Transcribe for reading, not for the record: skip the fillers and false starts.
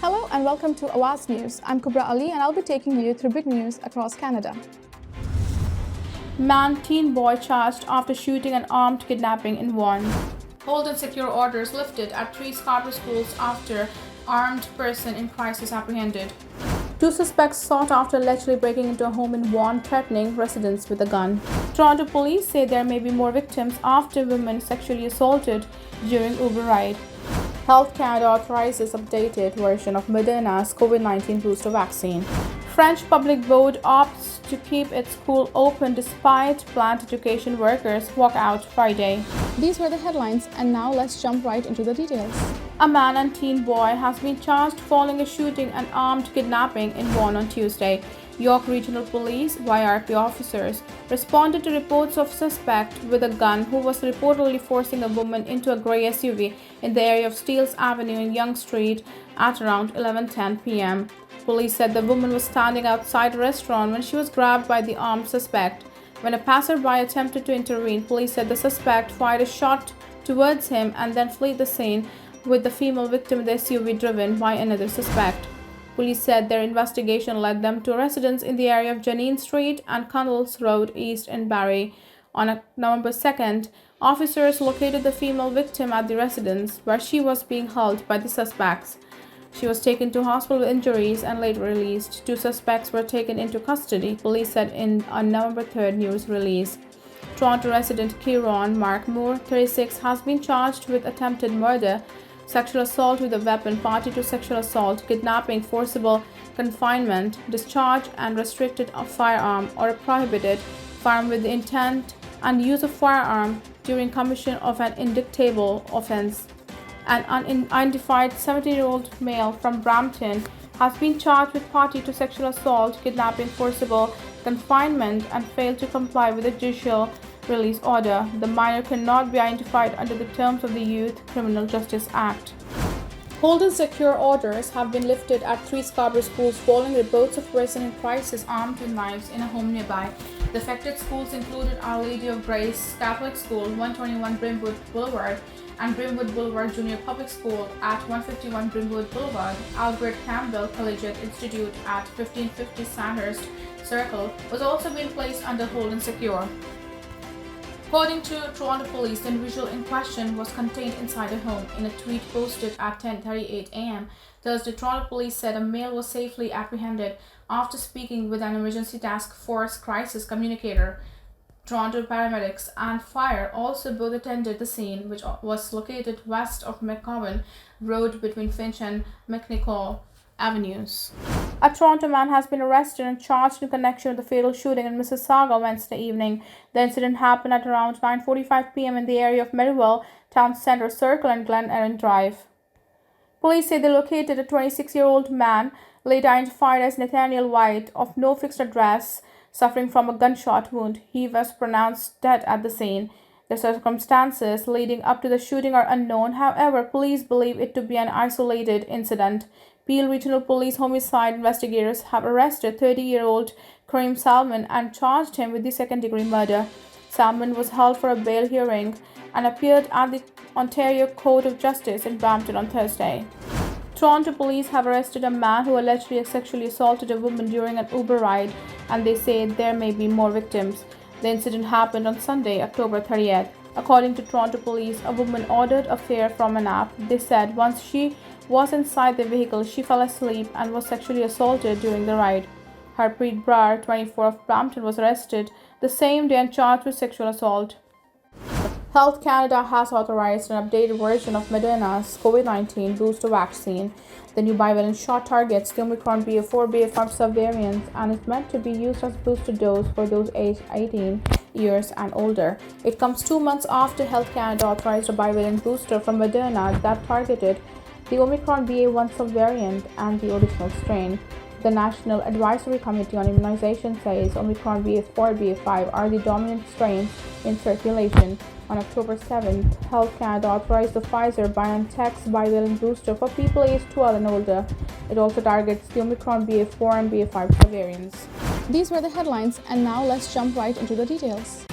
Hello and welcome to Awaz News. I'm Kubra Ali and I'll be taking you through big news across Canada. Man, teen boy charged after shooting and armed kidnapping in Vaughan. Hold and secure orders lifted at 3 Scarborough schools after armed person in crisis apprehended. 2 suspects sought after allegedly breaking into a home in Vaughan, threatening residents with a gun. Toronto police say there may be more victims after women sexually assaulted during Uber ride. Health Canada authorizes updated version of Moderna's COVID-19 booster vaccine. French Public Board opts to keep its school open despite plant education workers walk out Friday. These were the headlines and now let's jump right into the details. A man and teen boy has been charged following a shooting and armed kidnapping in Vaughan on Tuesday. York Regional Police, YRP officers, responded to reports of a suspect with a gun who was reportedly forcing a woman into a grey SUV in the area of Steeles Avenue in Yonge Street at around 11:10 p.m. Police said the woman was standing outside a restaurant when she was grabbed by the armed suspect. When a passerby attempted to intervene, police said the suspect fired a shot towards him and then fled the scene, with the female victim in the SUV driven by another suspect. Police said their investigation led them to a residence in the area of Janine Street and Connells Road East in Barrie. On November 2nd, officers located the female victim at the residence, where she was being held by the suspects. She was taken to hospital with injuries and later released. 2 suspects were taken into custody, police said in a November 3rd news release. Toronto resident Kieron Mark Moore, 36, has been charged with attempted murder, sexual assault with a weapon, party to sexual assault, kidnapping, forcible confinement, discharge and restricted a firearm or a prohibited firearm with the intent and use of firearm during commission of an indictable offense. An unidentified 17-year-old male from Brampton has been charged with party to sexual assault, kidnapping, forcible confinement and failed to comply with the judicial release order. The minor cannot be identified under the terms of the Youth Criminal Justice Act. Hold and secure orders have been lifted at 3 Scarborough schools following reports of person in crisis armed with knives in a home nearby. The affected schools included Our Lady of Grace Catholic School, 121 Brimwood Boulevard, and Brimwood Boulevard Junior Public School at 151 Brimwood Boulevard. Albert Campbell Collegiate Institute at 1550 Sandhurst Circle was also being placed under hold and secure. According to Toronto Police, the individual in question was contained inside a home. In a tweet posted at 10:38 a.m. Thursday, Toronto Police said a male was safely apprehended after speaking with an emergency task force crisis communicator. Toronto paramedics and fire also both attended the scene, which was located west of McCowan Road between Finch and McNichol Avenues. A Toronto man has been arrested and charged in connection with the fatal shooting in Mississauga Wednesday evening. The incident happened at around 9:45 p.m. in the area of Merivale Town Centre Circle and Glen Erin Drive. Police say they located a 26-year-old man, later identified as Nathaniel White, of no fixed address, suffering from a gunshot wound. He was pronounced dead at the scene. The circumstances leading up to the shooting are unknown. However, police believe it to be an isolated incident. Peel Regional Police homicide investigators have arrested 30-year-old Kareem Salman and charged him with the second-degree murder. Salman was held for a bail hearing and appeared at the Ontario Court of Justice in Brampton on Thursday. Toronto police have arrested a man who allegedly sexually assaulted a woman during an Uber ride, and they say there may be more victims. The incident happened on Sunday, October 30th. According to Toronto police, a woman ordered a fare from an app. They said once she was inside the vehicle, she fell asleep and was sexually assaulted during the ride. Harpreet Brar, 24, of Brampton, was arrested the same day and charged with sexual assault. Health Canada has authorized an updated version of Moderna's COVID-19 booster vaccine. The new bivalent shot targets the Omicron BA4, BA5 subvariants and is meant to be used as a booster dose for those aged 18 years and older. It comes 2 months after Health Canada authorized a bivalent booster from Moderna that targeted the Omicron BA1 subvariant and the original strain. The National Advisory Committee on Immunization says Omicron BA4, BA5 are the dominant strains in circulation. On October 7th, Health Canada authorized the Pfizer-BioNTech's bivalent booster for people aged 12 and older. It also targets the Omicron BA4 and BA5 subvariants. These were the headlines and now let's jump right into the details.